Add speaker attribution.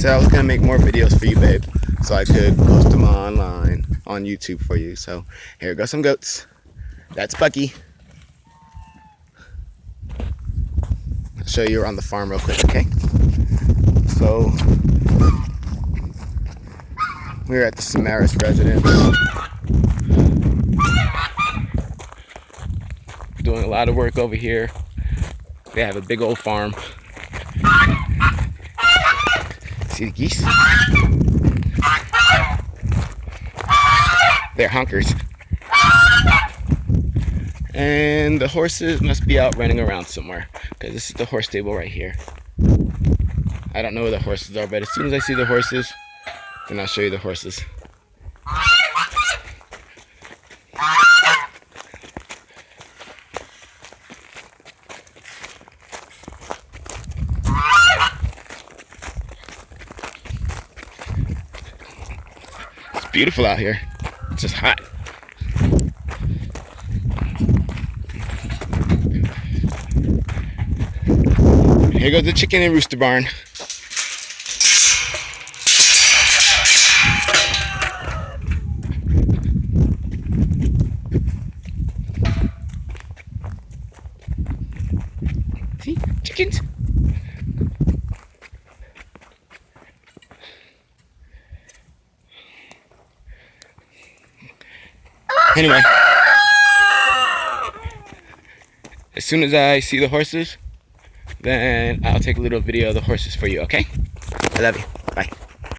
Speaker 1: said I was gonna make more videos for you, babe, so I could post them online on YouTube for you. So here go some goats. That's Bucky. I'll show you around the farm real quick, okay? So we're at the Samaras residence. Doing a lot of work over here. They have a big old farm. See the geese? They're honkers. And the horses must be out running around somewhere, because this is the horse stable right here. I don't know where the horses are, but as soon as I see the horses, then I'll show you the horses. It's beautiful out here. It's just hot. Here goes the chicken and rooster barn. See? Chickens. Anyway, as soon as I see the horses, then I'll take a little video of the horses for you, okay? I love you.